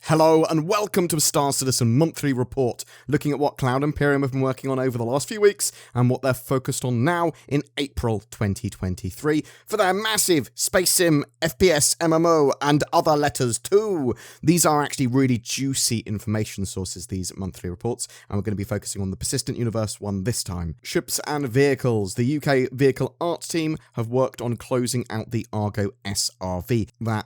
Hello and welcome to a Star Citizen monthly report, looking at what Cloud Imperium have been working on over the last few weeks and what they're focused on now in April 2023 for their massive Space Sim, FPS, MMO and other letters too. These are actually really juicy information sources, these monthly reports, and we're going to be focusing on the Persistent Universe one this time. Ships and vehicles. The UK vehicle art team have worked on closing out the Argo SRV, that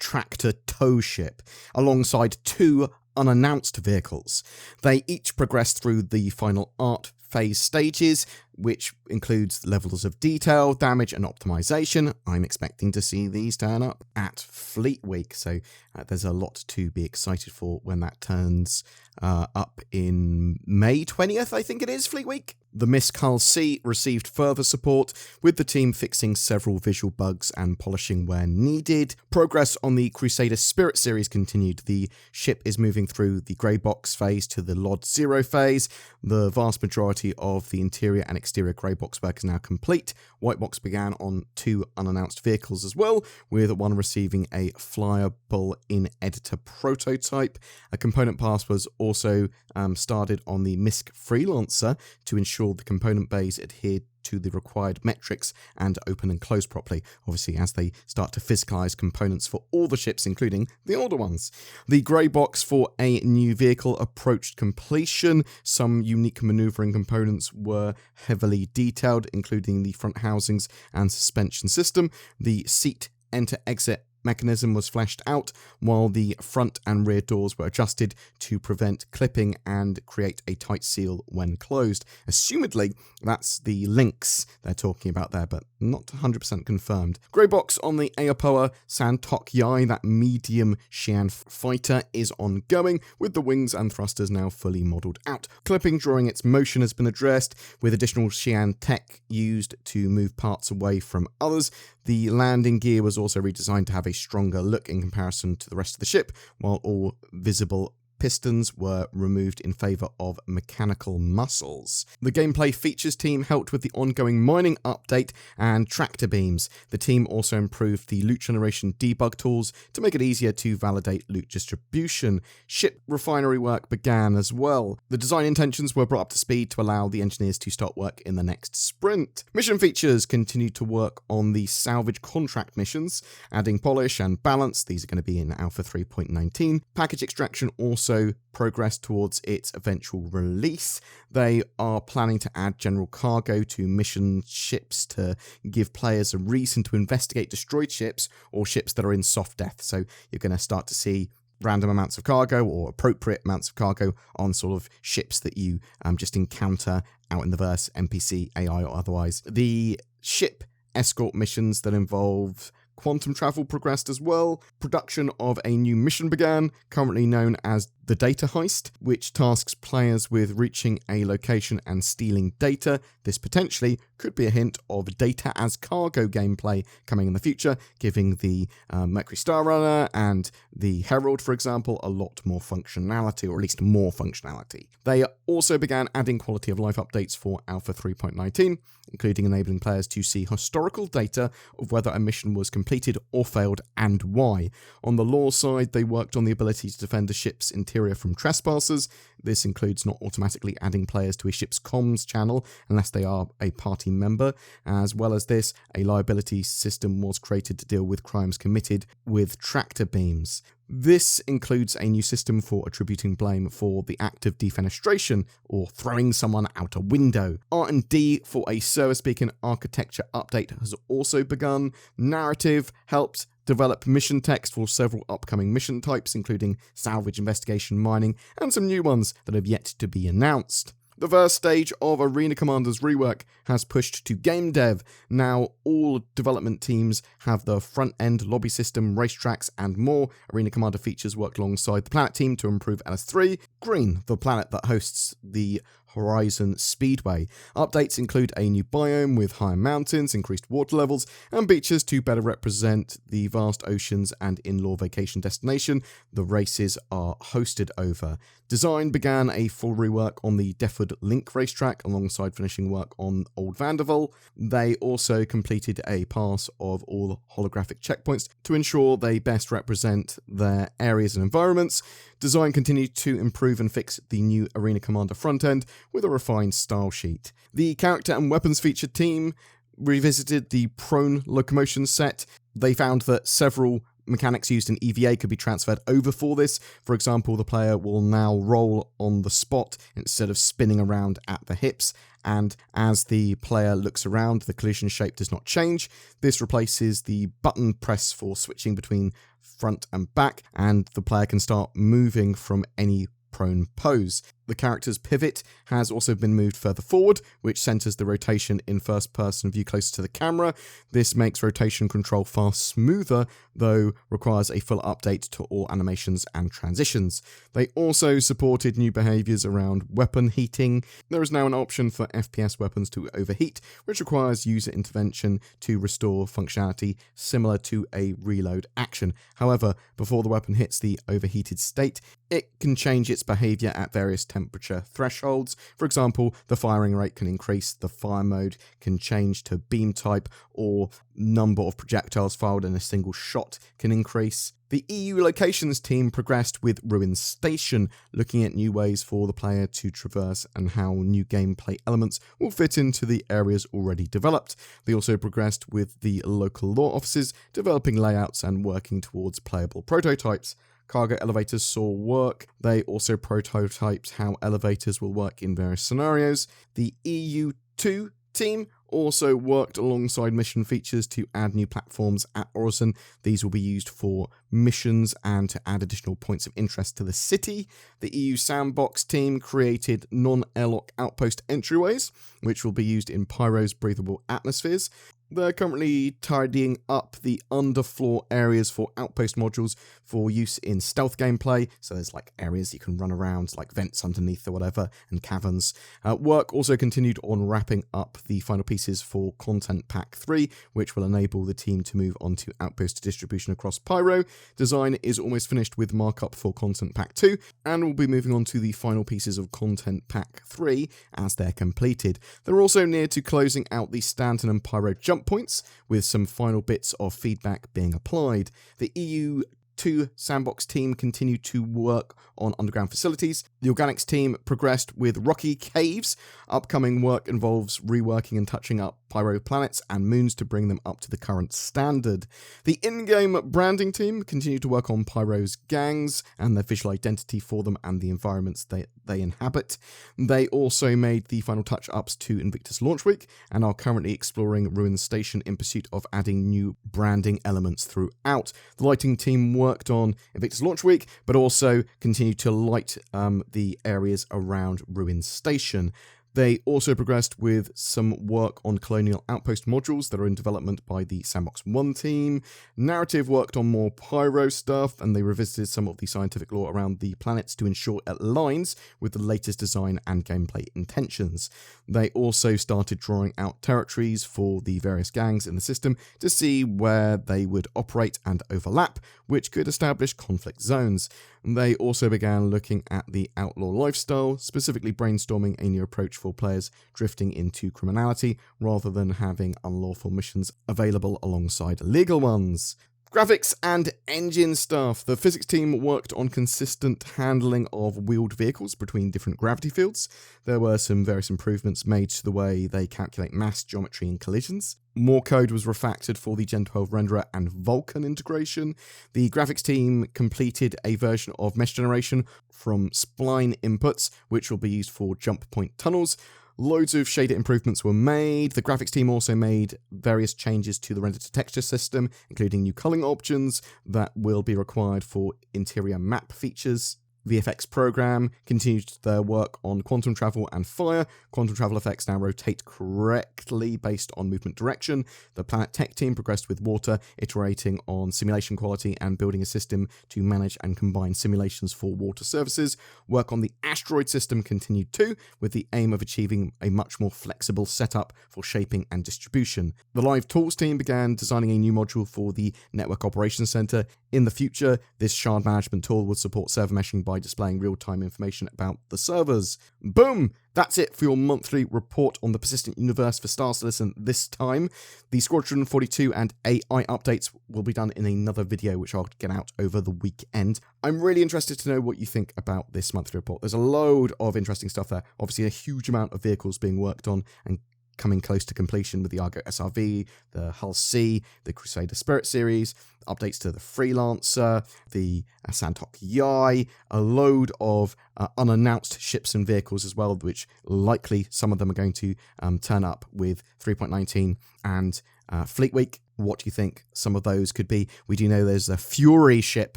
tractor tow ship, alongside two unannounced vehicles. They each progressed through the final art phase stages, which includes levels of detail, damage and optimization. I'm expecting to see these turn up at Fleet Week, so there's a lot to be excited for when that turns up in May 20th, I think it is, Fleet Week. The Miss Hull C received further support, with the team fixing several visual bugs and polishing where needed. Progress on the Crusader Spirit series continued. The ship is moving through the grey box phase to the LOD 0 phase. The vast majority of the interior and exterior grey box work is now complete. White box began on two unannounced vehicles as well, with one receiving a flyable in-editor prototype. A component pass was also started on the MISC Freelancer to ensure the component bays adhered to the required metrics and open and close properly, obviously as they start to physicalize components for all the ships, including the older ones. The grey box for a new vehicle approached completion. Some unique maneuvering components were heavily detailed, including the front housings and suspension system. The seat enter-exit mechanism was fleshed out, while the front and rear doors were adjusted to prevent clipping and create a tight seal when closed. Assumedly, that's the links they're talking about there, but not 100% confirmed. Grey box on the Aopoa Santok Yai, that medium Xi'an fighter, is ongoing, with the wings and thrusters now fully modelled out. Clipping during its motion has been addressed, with additional Xi'an tech used to move parts away from others. The landing gear was also redesigned to have a stronger look in comparison to the rest of the ship, while all visible pistons were removed in favour of mechanical muscles. The gameplay features team helped with the ongoing mining update and tractor beams. The team also improved the loot generation debug tools to make it easier to validate loot distribution. Ship refinery work began as well. The design intentions were brought up to speed to allow the engineers to start work in the next sprint. Mission features continued to work on the salvage contract missions, adding polish and balance. These are going to be in Alpha 3.19. Package extraction also progressed towards its eventual release. They are planning to add general cargo to mission ships to give players a reason to investigate destroyed ships or ships that are in soft death. So you're going to start to see random amounts of cargo or appropriate amounts of cargo on sort of ships that you just encounter out in the verse, NPC, AI or otherwise. The ship escort missions that involve quantum travel progressed as well. Production of a new mission began, currently known as the Data Heist, which tasks players with reaching a location and stealing data. This potentially could be a hint of data as cargo gameplay coming in the future, giving the Mercury Star Runner and the Herald, for example, a lot more functionality, or at least more functionality. They also began adding quality of life updates for Alpha 3.19, including enabling players to see historical data of whether a mission was completed or failed and why. On the lore side, they worked on the ability to defend a ship's interior from trespassers. This includes not automatically adding players to a ship's comms channel unless they are a party member. As well as this, a liability system was created to deal with crimes committed with tractor beams. This includes a new system for attributing blame for the act of defenestration or throwing someone out a window. R&D for a service beacon architecture update has also begun. Narrative helped develop mission text for several upcoming mission types, including salvage, investigation, mining, and some new ones that have yet to be announced. The first stage of Arena Commander's rework has pushed to game dev. Now all development teams have the front-end lobby system, racetracks, and more. Arena Commander features work alongside the Planet team to improve LS3. Green, the planet that hosts the Horizon Speedway. Updates include a new biome with higher mountains, increased water levels, and beaches to better represent the vast oceans and in-law vacation destination the races are hosted over. Design began a full rework on the Deptford Link racetrack alongside finishing work on Old Vanderville. They also completed a pass of all holographic checkpoints to ensure they best represent their areas and environments. Design continued to improve and fix the new Arena Commander front end with a refined style sheet. The character and weapons feature team revisited the prone locomotion set. They found that several mechanics used in EVA could be transferred over for this. For example, the player will now roll on the spot instead of spinning around at the hips, and as the player looks around, the collision shape does not change. This replaces the button press for switching between front and back, and the player can start moving from any prone pose. The character's pivot has also been moved further forward, which centers the rotation in first-person view closer to the camera. This makes rotation control far smoother, though requires a full update to all animations and transitions. They also supported new behaviors around weapon heating. There is now an option for FPS weapons to overheat, which requires user intervention to restore functionality similar to a reload action. However, before the weapon hits the overheated state, it can change its behavior at various temperature thresholds. For example, the firing rate can increase, the fire mode can change to beam type, or number of projectiles fired in a single shot can increase. The EU locations team progressed with Ruin Station, looking at new ways for the player to traverse and how new gameplay elements will fit into the areas already developed. They also progressed with the local law offices, developing layouts and working towards playable prototypes. Cargo elevators saw work. They also prototyped how elevators will work in various scenarios. The EU2 team also worked alongside mission features to add new platforms at Orison. These will be used for missions and to add additional points of interest to the city. The EU Sandbox team created non-airlock outpost entryways, which will be used in Pyro's breathable atmospheres. They're currently tidying up the underfloor areas for outpost modules for use in stealth gameplay. So there's like areas you can run around, like vents underneath or whatever, and caverns. Work also continued on wrapping up the final pieces for Content Pack 3, which will enable the team to move on to outpost distribution across Pyro. Design is almost finished with markup for Content Pack 2, and we'll be moving on to the final pieces of Content Pack 3 as they're completed. They're also near to closing out the Stanton and Pyro jump points, with some final bits of feedback being applied. The EU2 Sandbox team continued to work on underground facilities. The Organics team progressed with Rocky Caves. Upcoming work involves reworking and touching up Pyro planets and moons to bring them up to the current standard. The in-game branding team continued to work on Pyro's gangs and their visual identity for them and the environments they inhabit. They also made the final touch-ups to Invictus Launch Week and are currently exploring Ruin Station in pursuit of adding new branding elements throughout. The lighting team worked on Invictus Launch Week, but also continued to light the areas around Ruin Station. They also progressed with some work on Colonial Outpost modules that are in development by the Sandbox 1 team. Narrative worked on more Pyro stuff, and they revisited some of the scientific lore around the planets to ensure it aligns with the latest design and gameplay intentions. They also started drawing out territories for the various gangs in the system to see where they would operate and overlap, which could establish conflict zones. They also began looking at the outlaw lifestyle, specifically brainstorming a new approach for players drifting into criminality rather than having unlawful missions available alongside legal ones. Graphics and engine stuff. The physics team worked on consistent handling of wheeled vehicles between different gravity fields. There were some various improvements made to the way they calculate mass, geometry, and collisions. More code was refactored for the Gen 12 renderer and Vulkan integration. The graphics team completed a version of mesh generation from spline inputs, which will be used for jump point tunnels. Loads of shader improvements were made. The graphics team also made various changes to the render-to-texture system, including new culling options that will be required for interior map features. VFX program continued their work on quantum travel and fire. Quantum travel effects now rotate correctly based on movement direction. The Planet Tech team progressed with water, iterating on simulation quality and building a system to manage and combine simulations for water services. Work on the asteroid system continued too, with the aim of achieving a much more flexible setup for shaping and distribution. The Live Tools team began designing a new module for the Network Operations Center. In the future, this shard management tool would support server meshing by displaying real-time information about the servers. Boom! That's it for your monthly report on the persistent universe for Star Citizen this time. The Squadron 42 and AI updates will be done in another video, which I'll get out over the weekend. I'm really interested to know what you think about this monthly report. There's a load of interesting stuff there. Obviously, a huge amount of vehicles being worked on and coming close to completion with the Argo SRV, the Hull C, the Crusader Spirit series, updates to the Freelancer, the Santok Yai, a load of unannounced ships and vehicles as well, which likely some of them are going to turn up with 3.19 and Fleet Week. What do you think some of those could be? We do know there's a Fury ship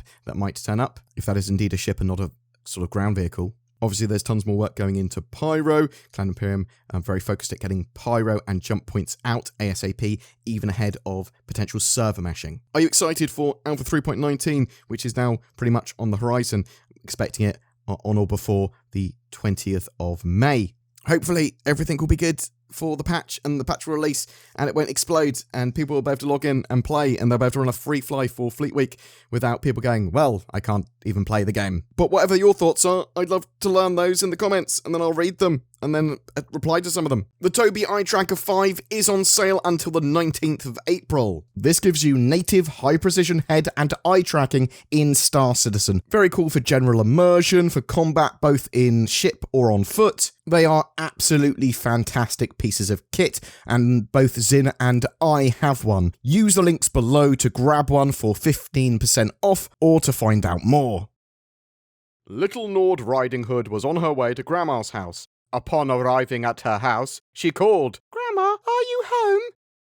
that might turn up, if that is indeed a ship and not a sort of ground vehicle. Obviously, there's tons more work going into Pyro. Cloud Imperium very focused at getting Pyro and jump points out ASAP, even ahead of potential server meshing. Are you excited for Alpha 3.19, which is now pretty much on the horizon? Expecting it on or before the 20th of May. Hopefully, everything will be good for the patch and the patch will release and it won't explode and people will be able to log in and play and they'll be able to run a free fly for Fleet Week without people going, well, I can't even play the game. But whatever your thoughts are, I'd love to learn those in the comments and then I'll read them and then reply to some of them. The Tobii Eye Tracker 5 is on sale until the 19th of April. This gives you native high-precision head and eye tracking in Star Citizen. Very cool for general immersion, for combat both in ship or on foot. They are absolutely fantastic pieces of kit, and both Zin and I have one. Use the links below to grab one for 15% off or to find out more. Little Nord Riding Hood was on her way to Grandma's house. Upon arriving at her house, she called, "Grandma, are you home?"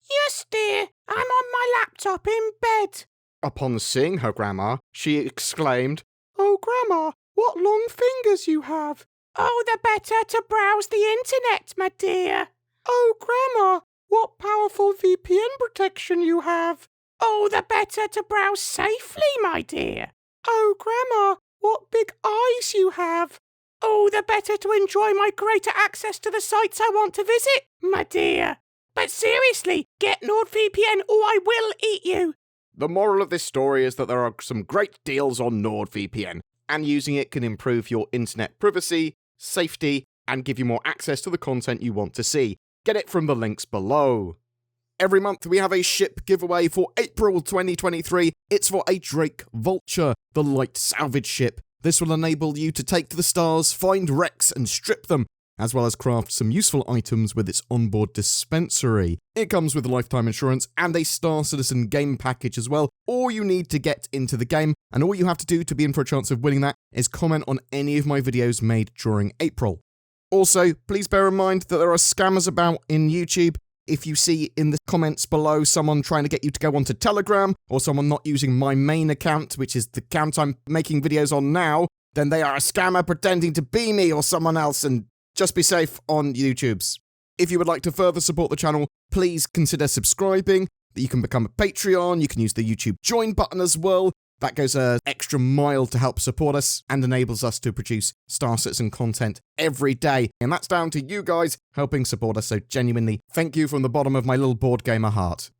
"Yes, dear. I'm on my laptop in bed." Upon seeing her grandma, she exclaimed, "Oh, Grandma, what long fingers you have." "Oh, the better to browse the internet, my dear." "Oh, Grandma, what powerful VPN protection you have." "Oh, the better to browse safely, my dear." "Oh, Grandma, what big eyes you have." "Oh, the better to enjoy my greater access to the sites I want to visit, my dear." "But seriously, get NordVPN or I will eat you." The moral of this story is that there are some great deals on NordVPN, and using it can improve your internet privacy, safety, and give you more access to the content you want to see. Get it from the links below. Every month we have a ship giveaway for April 2023. It's for a Drake Vulture, the light salvage ship. This will enable you to take to the stars, find wrecks and strip them, as well as craft some useful items with its onboard dispensary. It comes with lifetime insurance and a Star Citizen game package as well. All you need to get into the game, and all you have to do to be in for a chance of winning that, is comment on any of my videos made during April. Also, please bear in mind that there are scammers about in YouTube. If you see in the comments below someone trying to get you to go onto Telegram, or someone not using my main account, which is the account I'm making videos on now, then they are a scammer pretending to be me or someone else, and just be safe on YouTubes. If you would like to further support the channel, please consider subscribing. You can become a Patreon, you can use the YouTube join button as well. That goes an extra mile to help support us and enables us to produce Star Citizen content every day. And that's down to you guys helping support us, so genuinely, thank you from the bottom of my little BoredGamer heart.